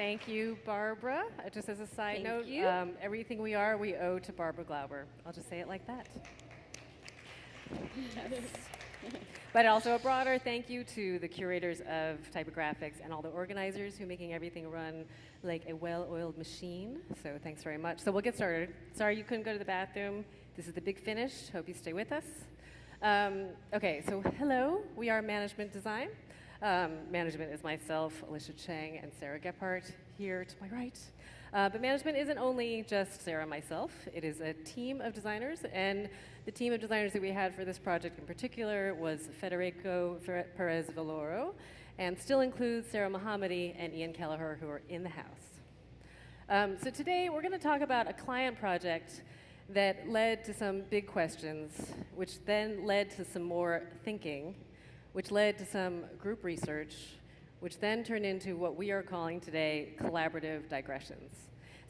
Thank you, Barbara. Just as a side Thank note, you. everything we are, we owe to Barbara Glauber. I'll just say it like that. But also a broader thank you to the curators of Typographics and all the organizers who are making everything run like a well-oiled machine. So thanks very much. So we'll get started. Sorry you couldn't go to the bathroom. This is the big finish. Hope you stay with us. Okay, so hello. We are Management Design. Management is myself, Alicia Cheng, and Sarah Gephart here to my right. But management isn't only just Sarah and myself. It is a team of designers, and the team of designers that we had for this project in particular was Federico Perez Valoro, and still includes Sarah Mohammadi and Ian Kelleher, who are in the house. So today we're going to talk about a client project that led to some big questions, which then led to some more thinking, which led to some group research, which then turned into what we are calling today collaborative digressions.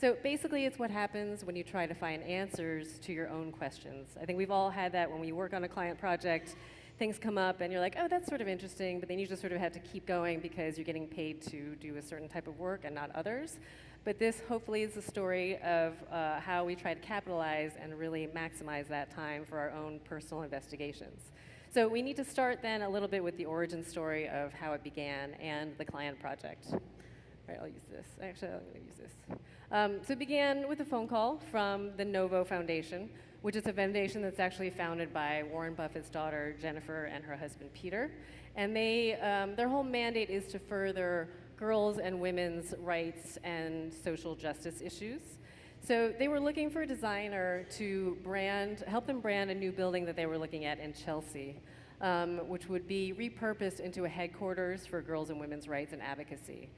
So basically it's what happens when you try to find answers to your own questions. I think we've all had that when we work on a client project, things come up and you're like, oh, that's sort of interesting, but then you just sort of have to keep going because you're getting paid to do a certain type of work and not others. But this hopefully is the story of how we try to capitalize and really maximize that time for our own personal investigations. So we need to start then a little bit with the origin story of how it began and the client project. All right, I'll use this. Actually, I'm going to use this. So it began with a phone call from the Novo Foundation, which is a foundation that's actually founded by Warren Buffett's daughter, Jennifer, and her husband, Peter. And they, their whole mandate is to further girls' and women's rights and social justice issues. So they were looking for a designer to help them brand a new building that they were looking at in Chelsea, which would be repurposed into a headquarters for girls' and women's rights and advocacy.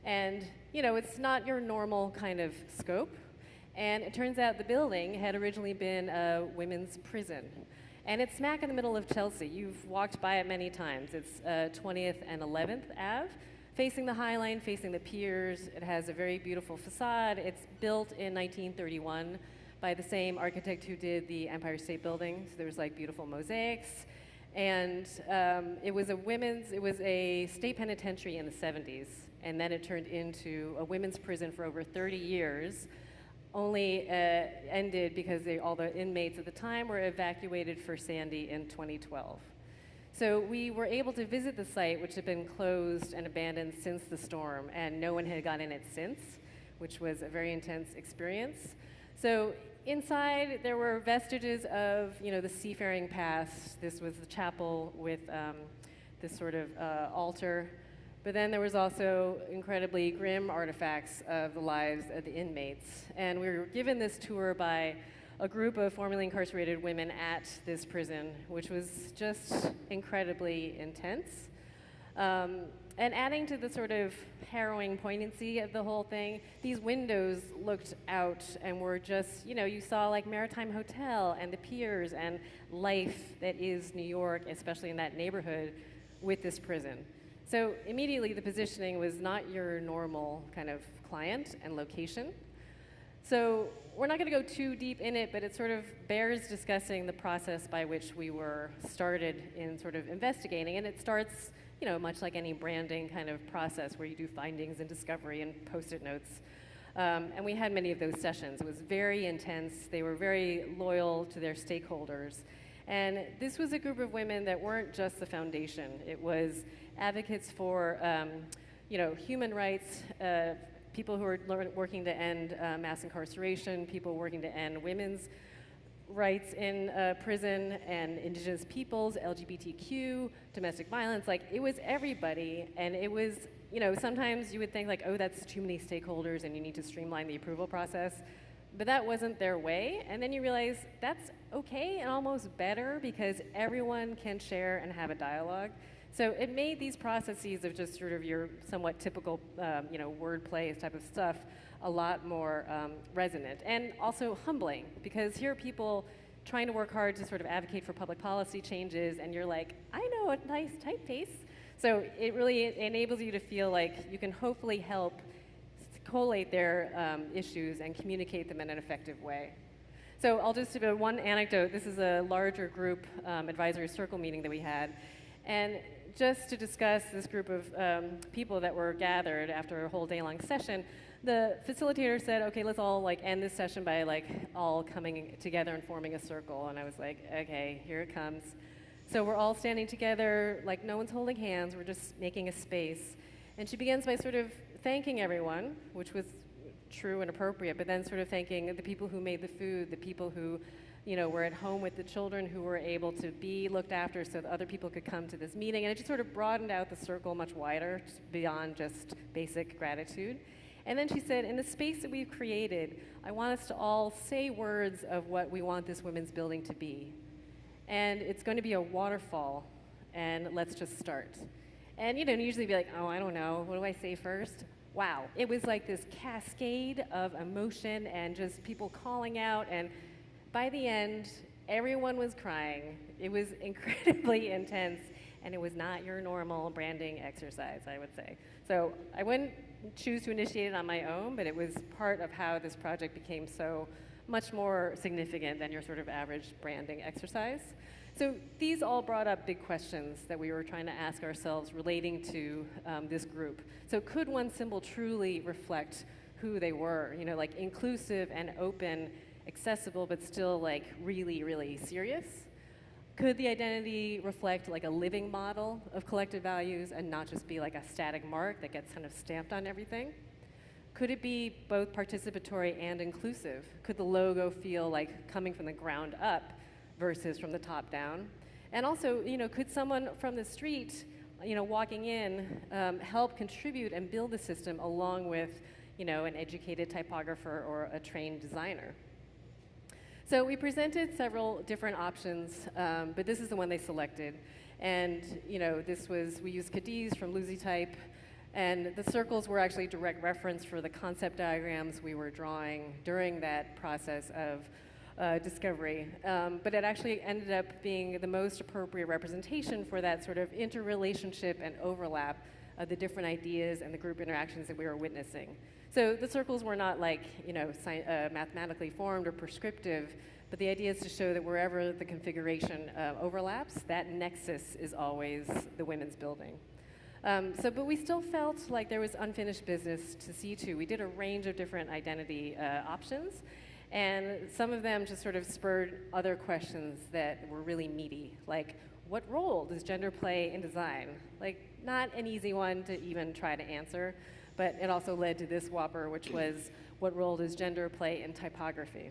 And, you know, it's not your normal kind of scope. And it turns out the building had originally been a women's prison. And it's smack in the middle of Chelsea. You've walked by it many times. It's 20th and 11th Ave. Facing the High Line, facing the piers. It has a very beautiful facade. It's built in 1931 by the same architect who did the Empire State Building. So there's like beautiful mosaics. And it was a state penitentiary in the 70s. And then it turned into a women's prison for over 30 years. Only ended because all the inmates at the time were evacuated for Sandy in 2012. So we were able to visit the site, which had been closed and abandoned since the storm, and no one had gone in it since, which was a very intense experience. So inside, there were vestiges of, you know, the seafaring past. This was the chapel with this sort of altar. But then there was also incredibly grim artifacts of the lives of the inmates. And we were given this tour by a group of formerly incarcerated women at this prison, which was just incredibly intense. And adding to the sort of harrowing poignancy of the whole thing, these windows looked out and were just, you know, you saw like Maritime Hotel and the piers and life that is New York, especially in that neighborhood, with this prison. So immediately the positioning was not your normal kind of client and location. So we're not going to go too deep in it, but it sort of bears discussing the process by which we were started in sort of investigating. And it starts, you know, much like any branding kind of process where you do findings and discovery and post-it notes. And we had many of those sessions. It was very intense. They were very loyal to their stakeholders. And this was a group of women that weren't just the foundation. It was advocates for, you know, human rights, people who are working to end mass incarceration, people working to end women's rights in prison, and indigenous peoples, LGBTQ, domestic violence. Like, it was everybody, and it was, you know, sometimes you would think like, oh, that's too many stakeholders and you need to streamline the approval process. But that wasn't their way, and then you realize that's okay and almost better because everyone can share and have a dialogue. So it made these processes of just sort of your somewhat typical, you know, wordplay type of stuff a lot more resonant and also humbling, because here are people trying to work hard to sort of advocate for public policy changes, and you're like, I know a nice typeface. So it really enables you to feel like you can hopefully help collate their issues and communicate them in an effective way. So I'll just give one anecdote. This is a larger group advisory circle meeting that we had. And just to discuss this group of people that were gathered after a whole day-long session, the facilitator said, okay, let's all like end this session by like all coming together and forming a circle. And I was like, okay, here it comes. So we're all standing together, like no one's holding hands, we're just making a space. And she begins by sort of thanking everyone, which was true and appropriate, but then sort of thanking the people who made the food, the people who, you know, were at home with the children, who were able to be looked after so that other people could come to this meeting. And it just sort of broadened out the circle much wider, beyond just basic gratitude. And then she said, in the space that we've created, I want us to all say words of what we want this women's building to be. And it's going to be a waterfall, and let's just start. And you know, usually be like, oh, I don't know, what do I say first? Wow, it was like this cascade of emotion and just people calling out, and by the end, everyone was crying. It was incredibly intense, and it was not your normal branding exercise, I would say. So I wouldn't choose to initiate it on my own, but it was part of how this project became so much more significant than your sort of average branding exercise. So these all brought up big questions that we were trying to ask ourselves relating to this group. So could one symbol truly reflect who they were? You know, like inclusive and open, accessible, but still like really, really serious? Could the identity reflect like a living model of collective values and not just be like a static mark that gets kind of stamped on everything? Could it be both participatory and inclusive? Could the logo feel like coming from the ground up versus from the top down? And also, you know, could someone from the street, you know, walking in, help contribute and build the system along with, you know, an educated typographer or a trained designer? So we presented several different options, but this is the one they selected. And, you know, we used Cadiz from LuziType, and the circles were actually direct reference for the concept diagrams we were drawing during that process of discovery. But it actually ended up being the most appropriate representation for that sort of interrelationship and overlap of the different ideas and the group interactions that we were witnessing. So the circles were not like, you know, mathematically formed or prescriptive, but the idea is to show that wherever the configuration overlaps, that nexus is always the women's building. But we still felt like there was unfinished business to see to. We did a range of different identity options, and some of them just sort of spurred other questions that were really meaty, like what role does gender play in design? Like, not an easy one to even try to answer, but it also led to this whopper, which was what role does gender play in typography?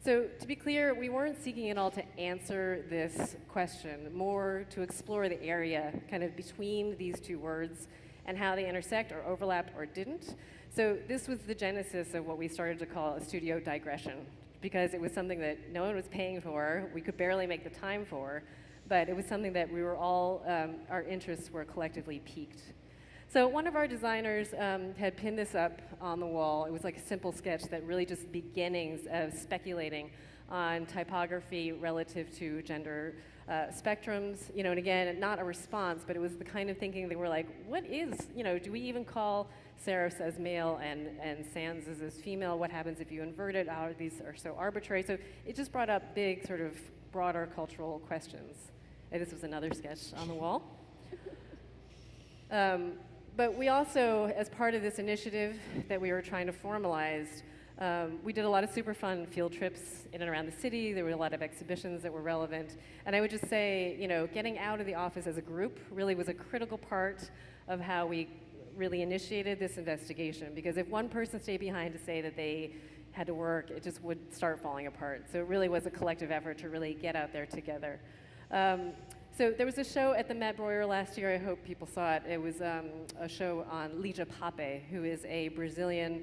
So to be clear, we weren't seeking at all to answer this question, more to explore the area kind of between these two words and how they intersect or overlapped or didn't. So this was the genesis of what we started to call a studio digression, because it was something that no one was paying for, we could barely make the time for, but it was something that we were all, our interests were collectively piqued. So one of our designers had pinned this up on the wall. It was like a simple sketch that really just beginnings of speculating on typography relative to gender spectrums, you know, and again, not a response, but it was the kind of thinking that we're like, what is, you know, do we even call serifs as male and sans as female? What happens if you invert it? How these are so arbitrary? So it just brought up big sort of broader cultural questions. And this was another sketch on the wall. But we also, as part of this initiative that we were trying to formalize, we did a lot of super fun field trips in and around the city. There were a lot of exhibitions that were relevant. And I would just say, you know, getting out of the office as a group really was a critical part of how we really initiated this investigation. Because if one person stayed behind to say that they had to work, it just would start falling apart. So it really was a collective effort to really get out there together. So there was a show at the Met Breuer last year. I hope people saw it. It was a show on Lígia Pape, who is a Brazilian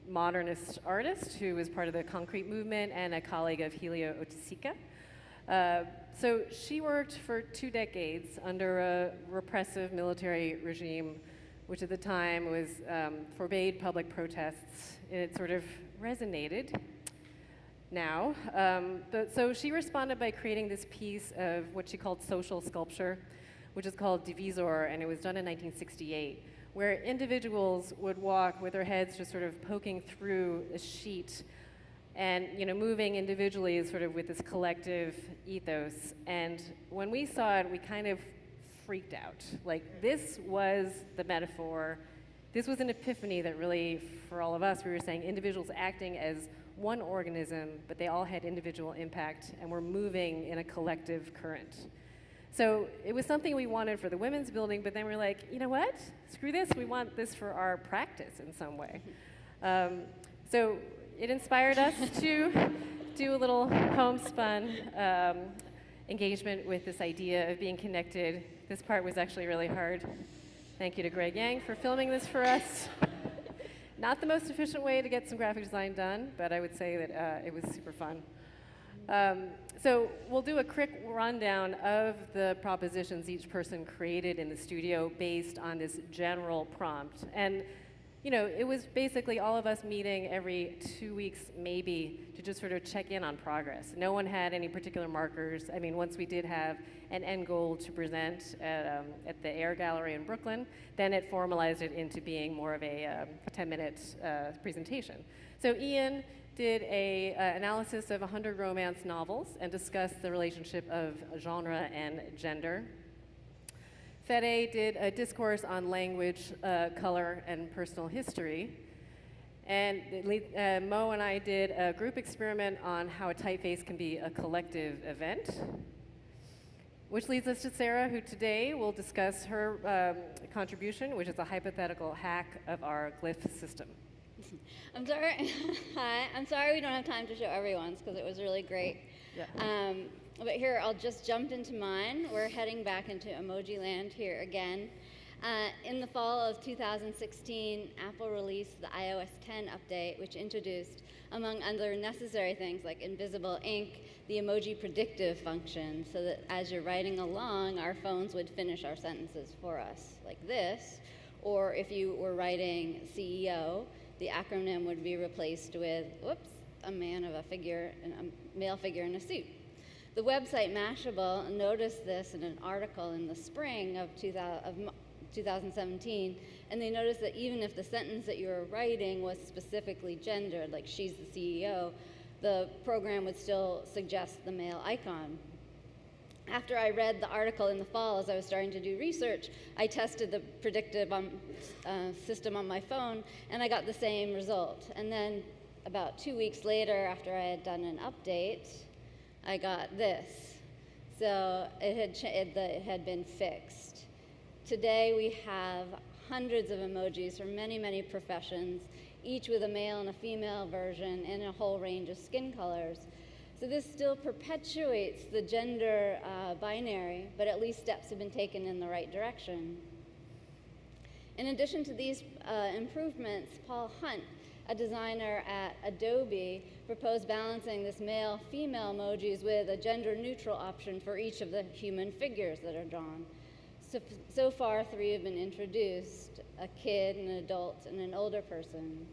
modernist artist who was part of the concrete movement and a colleague of Helio Oiticica. So she worked for 2 decades under a repressive military regime, which at the time was forbade public protests, and it sort of resonated now. So she responded by creating this piece of what she called social sculpture, which is called Divisor, and it was done in 1968, where individuals would walk with their heads just sort of poking through a sheet and moving individually is sort of with this collective ethos. And when we saw it, we kind of freaked out. Like, this was the metaphor. This was an epiphany that really, for all of us, we were saying individuals acting as one organism, but they all had individual impact and were moving in a collective current. So it was something we wanted for the women's building, but then we were like, you know what? Screw this, we want this for our practice in some way. So it inspired us to do a little homespun engagement with this idea of being connected. This part was actually really hard. Thank you to Greg Yang for filming this for us. Not the most efficient way to get some graphic design done, but I would say that it was super fun. So we'll do a quick rundown of the propositions each person created in the studio based on this general prompt. And it was basically all of us meeting every 2 weeks, maybe, to just sort of check in on progress. No one had any particular markers. I mean, once we did have an end goal to present at the Air Gallery in Brooklyn, then it formalized it into being more of a 10-minute presentation. So Ian did an analysis of 100 romance novels and discussed the relationship of genre and gender. Fede did a discourse on language, color, and personal history. And Mo and I did a group experiment on how a typeface can be a collective event. Which leads us to Sarah, who today will discuss her contribution, which is a hypothetical hack of our Glyph system. I'm sorry. Hi. I'm sorry we don't have time to show everyone's because it was really great. Yeah. But here, I'll just jump into mine. We're heading back into emoji land here again. In the fall of 2016, Apple released the iOS 10 update, which introduced, among other necessary things like invisible ink, the emoji predictive function, so that as you're writing along, our phones would finish our sentences for us, like this. Or if you were writing CEO, the acronym would be replaced with, whoops, a male figure in a suit. The website Mashable noticed this in an article in the spring of 2017, and they noticed that even if the sentence that you were writing was specifically gendered, like she's the CEO, the program would still suggest the male icon. After I read the article in the fall, as I was starting to do research, I tested the predictive system on my phone, and I got the same result. And then about 2 weeks later, after I had done an update, I got this. So it had been fixed. Today we have hundreds of emojis from many, many professions, each with a male and a female version and a whole range of skin colors. So this still perpetuates the gender binary, but at least steps have been taken in the right direction. In addition to these improvements, Paul Hunt, a designer at Adobe, proposed balancing this male-female emojis with a gender-neutral option for each of the human figures that are drawn. So far, 3 have been introduced: a kid, an adult, and an older person.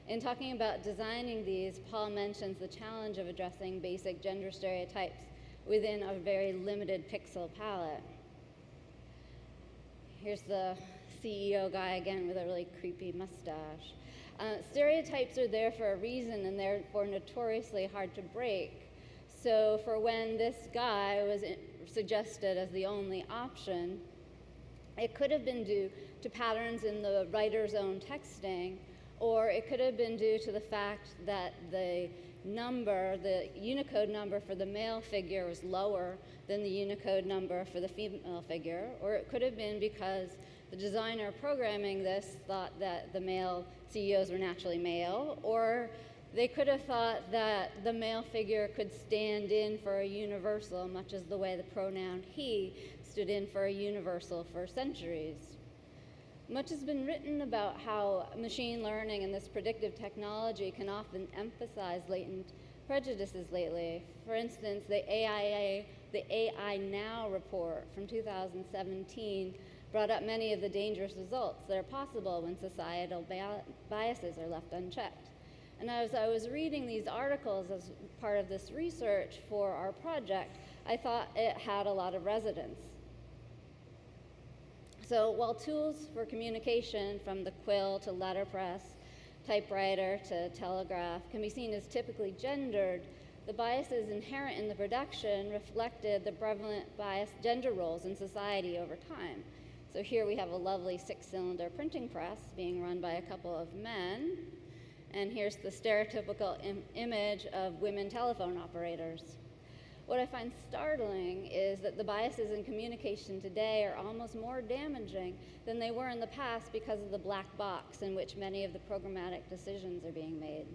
In talking about designing these, Paul mentions the challenge of addressing basic gender stereotypes within a very limited pixel palette. Here's the CEO guy again with a really creepy mustache. Stereotypes are there for a reason, and therefore notoriously hard to break. So for when this guy was suggested as the only option, it could have been due to patterns in the writer's own texting, or it could have been due to the fact that the Unicode number for the male figure was lower than the Unicode number for the female figure, or it could have been because the designer programming this thought that the male CEOs were naturally male, or they could have thought that the male figure could stand in for a universal, much as the way the pronoun he stood in for a universal for centuries. Much has been written about how machine learning and this predictive technology can often emphasize latent prejudices lately. For instance, the AI Now report from 2017 brought up many of the dangerous results that are possible when societal biases are left unchecked. And as I was reading these articles as part of this research for our project, I thought it had a lot of resonance. So while tools for communication, from the quill to letterpress typewriter to telegraph, can be seen as typically gendered, the biases inherent in the production reflected the prevalent biased gender roles in society over time. So here we have a lovely 6-cylinder printing press being run by a couple of men. And here's the stereotypical image of women telephone operators. What I find startling is that the biases in communication today are almost more damaging than they were in the past because of the black box in which many of the programmatic decisions are being made.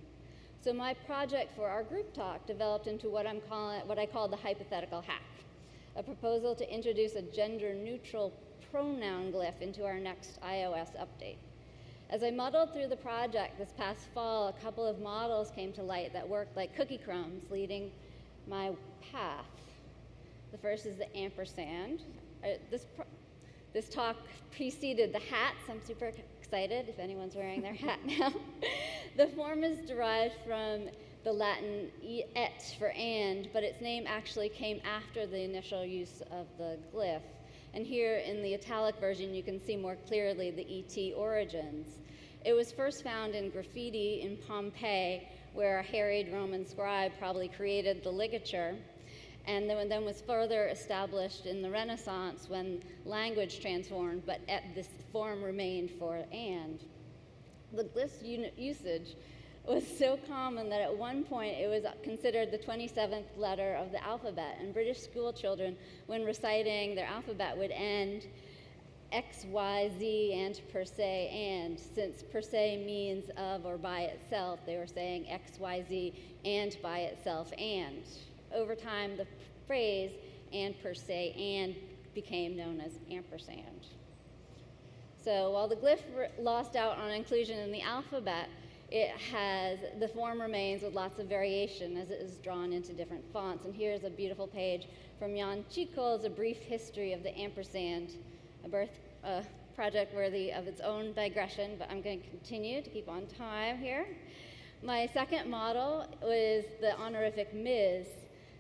So my project for our group talk developed into what I call the hypothetical hack, a proposal to introduce a gender-neutral pronoun glyph into our next iOS update. As I muddled through the project this past fall, a couple of models came to light that worked like cookie crumbs leading my path. The first is the Ampersand. This talk preceded the hats. I'm super excited if anyone's wearing their hat now. The form is derived from the Latin et for and, but its name actually came after the initial use of the glyph. And here in the italic version, you can see more clearly the ET origins. It was first found in graffiti in Pompeii, where a harried Roman scribe probably created the ligature, and then was further established in the Renaissance when language transformed, but this form remained for and. The glyph's usage was so common that at one point it was considered the 27th letter of the alphabet, and British school children, when reciting their alphabet, would end X, Y, Z, and per se, and since per se means of or by itself, they were saying X, Y, Z, and by itself, and. Over time, the phrase and per se and became known as ampersand. So while the glyph lost out on inclusion in the alphabet, the form remains with lots of variation as it is drawn into different fonts. And here's a beautiful page from Jan Chikol's A Brief History of the Ampersand, a project worthy of its own digression, but I'm going to continue to keep on time here. My second model was the honorific Ms.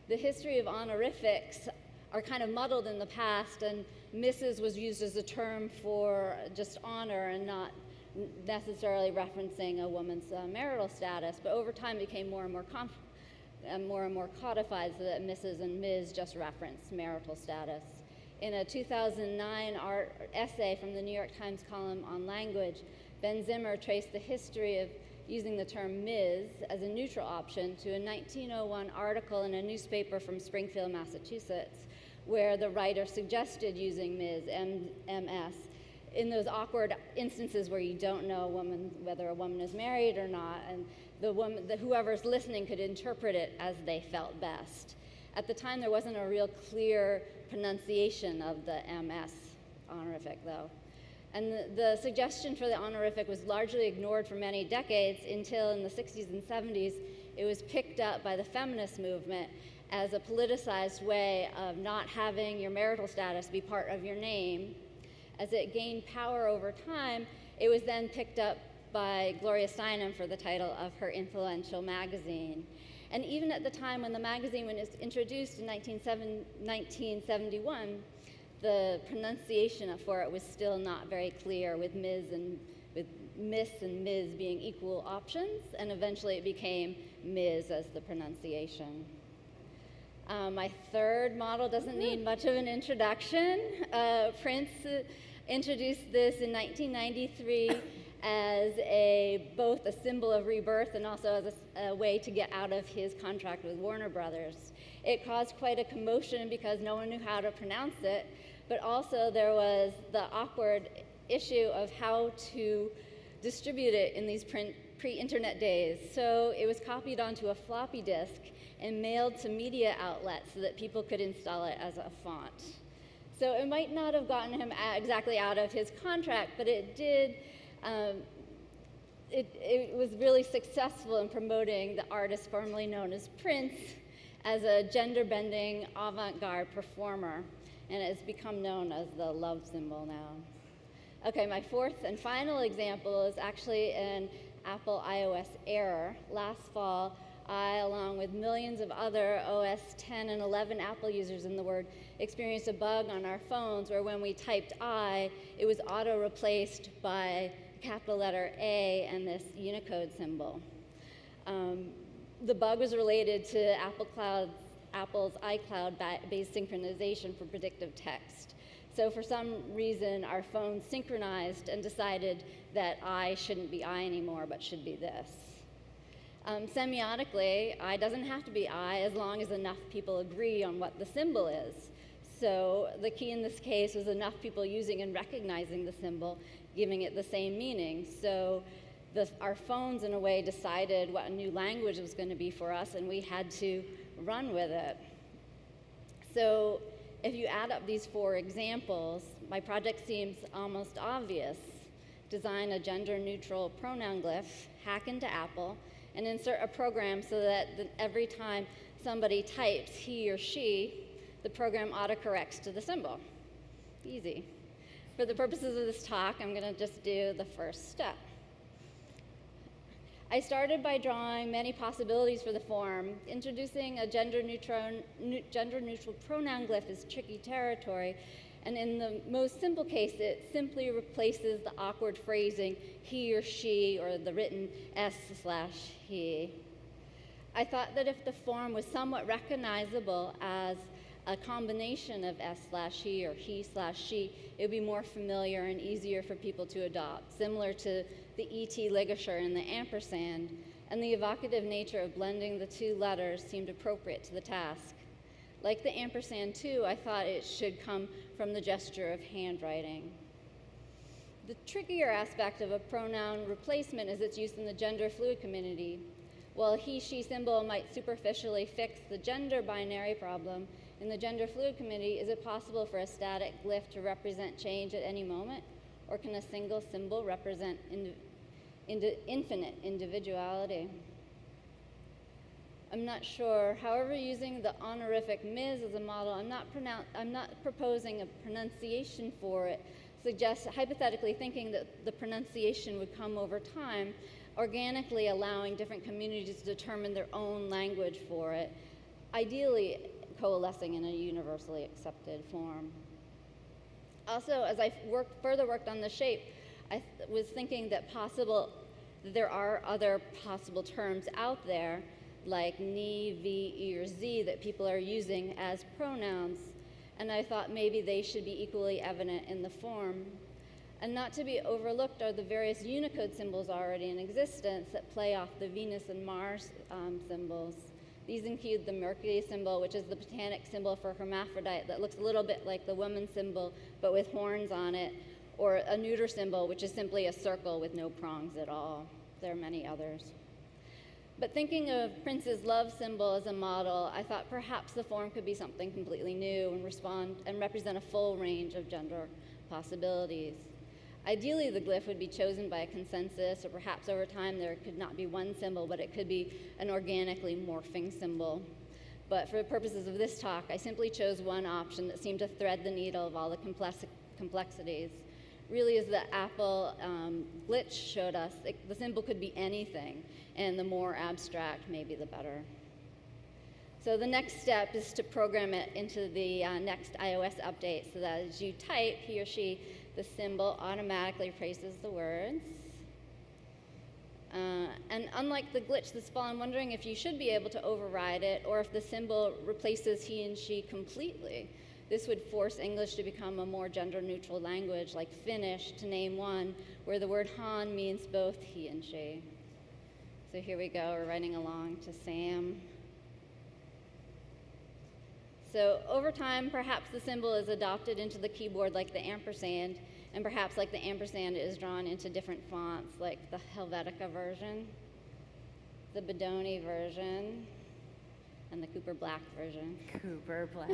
The history of honorifics are kind of muddled in the past, and Mrs. was used as a term for just honor and not necessarily referencing a woman's marital status, but over time became more and more codified so that Mrs. and Ms. just referenced marital status. In a 2009 essay from the New York Times column on language, Ben Zimmer traced the history of using the term Ms. as a neutral option to a 1901 article in a newspaper from Springfield, Massachusetts, where the writer suggested using Ms., MS, in those awkward instances where you don't know whether a woman is married or not, and whoever's listening could interpret it as they felt best. At the time, there wasn't a real clear pronunciation of the MS honorific, though. And the suggestion for the honorific was largely ignored for many decades until in the 60s and 70s, it was picked up by the feminist movement as a politicized way of not having your marital status be part of your name. As it gained power over time, it was then picked up by Gloria Steinem for the title of her influential magazine. And even at the time when the magazine was introduced in 1971, the pronunciation for it was still not very clear, with Miss and Ms. being equal options, and eventually it became Ms. as the pronunciation. My third model doesn't need much of an introduction. Prince introduced this in 1993 as both a symbol of rebirth and also as a way to get out of his contract with Warner Brothers. It caused quite a commotion because no one knew how to pronounce it, but also there was the awkward issue of how to distribute it in these pre-internet days. So it was copied onto a floppy disk and mailed to media outlets so that people could install it as a font. So it might not have gotten him exactly out of his contract, but it did. It was really successful in promoting the artist formerly known as Prince as a gender-bending avant-garde performer, and it's become known as the love symbol now. Okay, my fourth and final example is actually an Apple iOS error. Last fall, I, along with millions of other OS 10 and 11 Apple users in the world, experienced a bug on our phones where when we typed I, it was auto-replaced by the capital letter A and this Unicode symbol. The bug was related to Apple's iCloud-based synchronization for predictive text. So for some reason, our phones synchronized and decided that I shouldn't be I anymore, but should be this. Semiotically, I doesn't have to be I as long as enough people agree on what the symbol is. So the key in this case was enough people using and recognizing the symbol, giving it the same meaning. So our phones, in a way, decided what a new language was going to be for us, and we had to run with it. So if you add up these 4 examples, my project seems almost obvious. Design a gender-neutral pronoun glyph, hack into Apple, and insert a program so that every time somebody types he or she, the program autocorrects to the symbol. Easy. For the purposes of this talk, I'm going to just do the first step. I started by drawing many possibilities for the form. Introducing a gender-neutral pronoun glyph is tricky territory, and in the most simple case, it simply replaces the awkward phrasing he or she, or the written s/he. I thought that if the form was somewhat recognizable as a combination of s/he or he/she, it would be more familiar and easier for people to adopt, similar to the ET ligature and the ampersand, and the evocative nature of blending the 2 letters seemed appropriate to the task. Like the ampersand too, I thought it should come from the gesture of handwriting. The trickier aspect of a pronoun replacement is its use in the gender fluid community. While he/she symbol might superficially fix the gender binary problem, in the gender fluid community, is it possible for a static glyph to represent change at any moment? Or can a single symbol represent infinite individuality? I'm not sure. However, using the honorific Ms. as a model, I'm not proposing a pronunciation for it. Suggests, hypothetically thinking that the pronunciation would come over time, organically allowing different communities to determine their own language for it, ideally coalescing in a universally accepted form. Also, as I further worked on the shape, I was thinking that there are other possible terms out there, like ni, vi, e, or z, that people are using as pronouns, and I thought maybe they should be equally evident in the form. And not to be overlooked are the various Unicode symbols already in existence that play off the Venus and Mars symbols. These include the Mercury symbol, which is the botanic symbol for hermaphrodite that looks a little bit like the woman symbol, but with horns on it, or a neuter symbol, which is simply a circle with no prongs at all. There are many others. But thinking of Prince's love symbol as a model, I thought perhaps the form could be something completely new and represent a full range of gender possibilities. Ideally, the glyph would be chosen by a consensus, or perhaps over time there could not be one symbol, but it could be an organically morphing symbol. But for the purposes of this talk, I simply chose one option that seemed to thread the needle of all the complexities. Really, as the Apple glitch showed us, the symbol could be anything, and the more abstract, maybe the better. So the next step is to program it into the next iOS update so that as you type, he or she, the symbol automatically replaces the words. And unlike the glitch this fall, I'm wondering if you should be able to override it, or if the symbol replaces he and she completely. This would force English to become a more gender-neutral language, like Finnish, to name one, where the word han means both he and she. So here we go, we're writing along to Sam. So over time, perhaps the symbol is adopted into the keyboard like the ampersand, and perhaps like the ampersand is drawn into different fonts, like the Helvetica version, the Bodoni version, and the Cooper Black version. Cooper Black.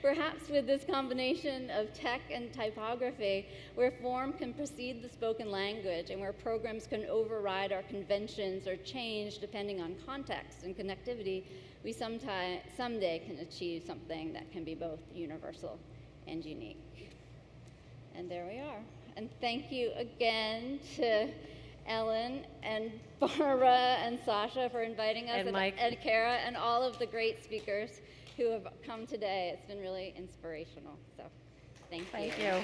Perhaps with this combination of tech and typography, where form can precede the spoken language and where programs can override our conventions or change depending on context and connectivity, we someday can achieve something that can be both universal and unique. And there we are. And thank you again to Ellen and Barbara and Sasha for inviting us, And Mike. and Kara, and all of the great speakers who have come today. It's been really inspirational. So thank you. Thank you.